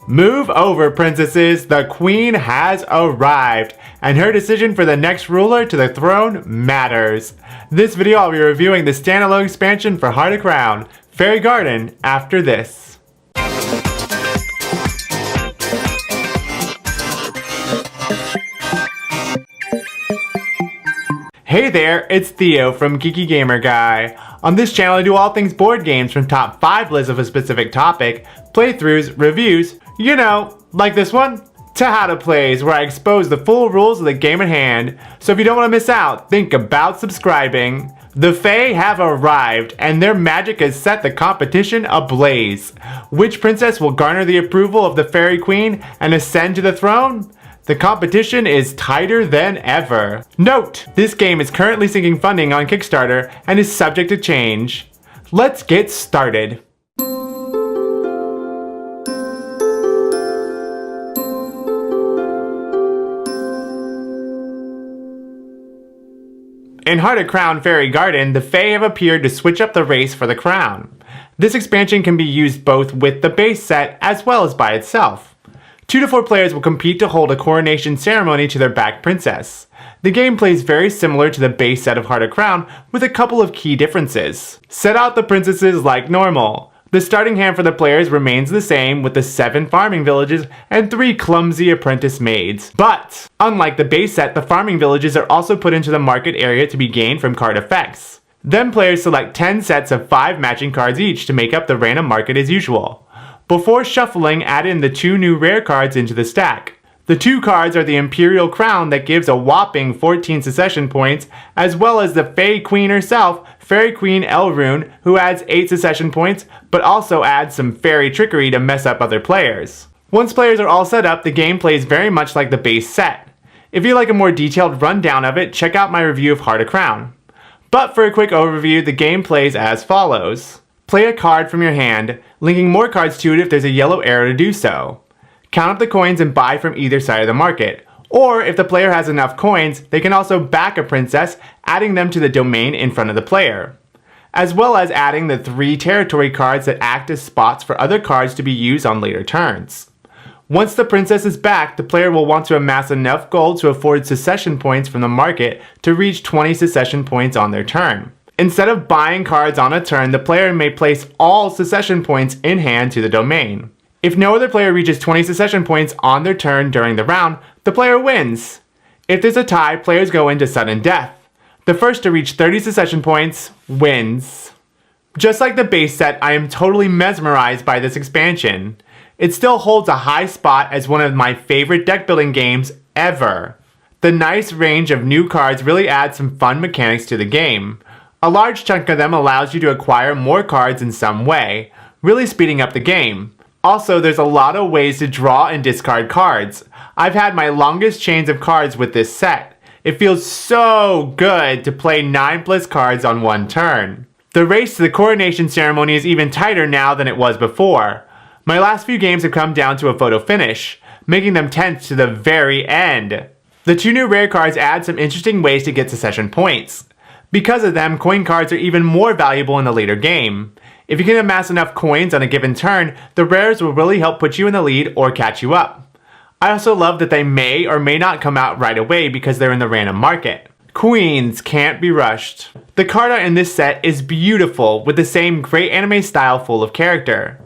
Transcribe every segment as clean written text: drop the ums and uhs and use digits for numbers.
Move over, princesses, the queen has arrived, and her decision for the next ruler to the throne matters. This video I'll be reviewing the standalone expansion for Heart of Crown, Fairy Garden, after this. Hey there, it's Theo from Geeky Gamer Guy. On this channel I do all things board games from top 5 lists of a specific topic, playthroughs, reviews, you know, like this one, to how to plays, where I expose the full rules of the game at hand. So if you don't want to miss out, think about subscribing. The Fae have arrived, and their magic has set the competition ablaze. Which princess will garner the approval of the Fairy Queen and ascend to the throne? The competition is tighter than ever. Note, this game is currently seeking funding on Kickstarter and is subject to change. Let's get started. In Heart of Crown Fairy Garden, the Fae have appeared to switch up the race for the crown. This expansion can be used both with the base set as well as by itself. 2 to 4 players will compete to hold a coronation ceremony to their back princess. The gameplay is very similar to the base set of Heart of Crown with a couple of key differences. Set out the princesses like normal. The starting hand for the players remains the same with the 7 farming villages and 3 clumsy apprentice maids. But, unlike the base set, the farming villages are also put into the market area to be gained from card effects. Then players select 10 sets of 5 matching cards each to make up the random market as usual. Before shuffling, add in the 2 new rare cards into the stack. The 2 cards are the Imperial Crown that gives a whopping 14 succession points, as well as the Fae Queen herself, Fairy Queen Elrune, who adds 8 succession points, but also adds some fairy trickery to mess up other players. Once players are all set up, the game plays very much like the base set. If you'd like a more detailed rundown of it, check out my review of Heart of Crown. But for a quick overview, the game plays as follows. Play a card from your hand, linking more cards to it if there's a yellow arrow to do so. Count up the coins and buy from either side of the market. Or if the player has enough coins, they can also back a princess, adding them to the domain in front of the player. As well as adding the 3 territory cards that act as spots for other cards to be used on later turns. Once the princess is back, the player will want to amass enough gold to afford succession points from the market to reach 20 succession points on their turn. Instead of buying cards on a turn, the player may place all succession points in hand to the domain. If no other player reaches 20 succession points on their turn during the round, the player wins. If there's a tie, players go into sudden death. The first to reach 30 succession points wins. Just like the base set, I am totally mesmerized by this expansion. It still holds a high spot as one of my favorite deck building games ever. The nice range of new cards really adds some fun mechanics to the game. A large chunk of them allows you to acquire more cards in some way, really speeding up the game. Also, there's a lot of ways to draw and discard cards. I've had my longest chains of cards with this set. It feels so good to play 9+ cards on one turn. The race to the coronation ceremony is even tighter now than it was before. My last few games have come down to a photo finish, making them tense to the very end. The 2 new rare cards add some interesting ways to get succession points. Because of them, coin cards are even more valuable in the later game. If you can amass enough coins on a given turn, the rares will really help put you in the lead or catch you up. I also love that they may or may not come out right away because they're in the random market. Queens can't be rushed. The card art in this set is beautiful, with the same great anime style full of character.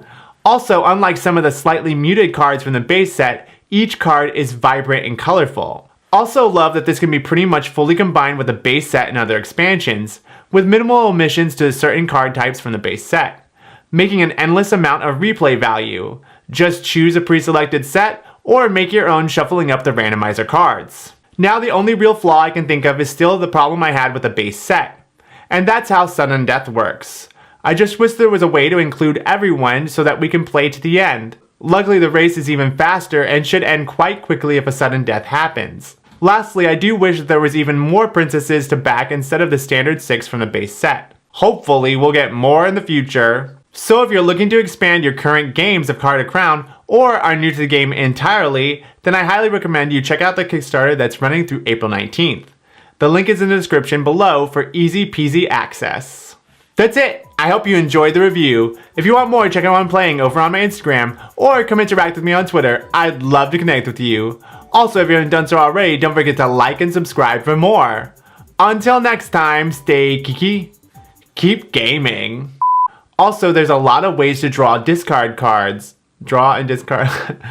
Also, unlike some of the slightly muted cards from the base set, each card is vibrant and colorful. Also love that this can be pretty much fully combined with the base set and other expansions, with minimal omissions to certain card types from the base set, making an endless amount of replay value. Just choose a pre-selected set, or make your own shuffling up the randomizer cards. Now the only real flaw I can think of is still the problem I had with the base set, and that's how sudden death works. I just wish there was a way to include everyone so that we can play to the end. Luckily the race is even faster and should end quite quickly if a sudden death happens. Lastly, I do wish that there was even more princesses to back instead of the standard 6 from the base set. Hopefully we'll get more in the future. So if you're looking to expand your current games of Heart of Crown or are new to the game entirely, then I highly recommend you check out the Kickstarter that's running through April 19th. The link is in the description below for easy peasy access. That's it! I hope you enjoyed the review. If you want more, check out what I'm playing over on my Instagram, or come interact with me on Twitter. I'd love to connect with you. Also, if you haven't done so already, don't forget to like and subscribe for more. Until next time, stay geeky, keep gaming. Also, there's a lot of ways to draw discard cards. Draw and discard.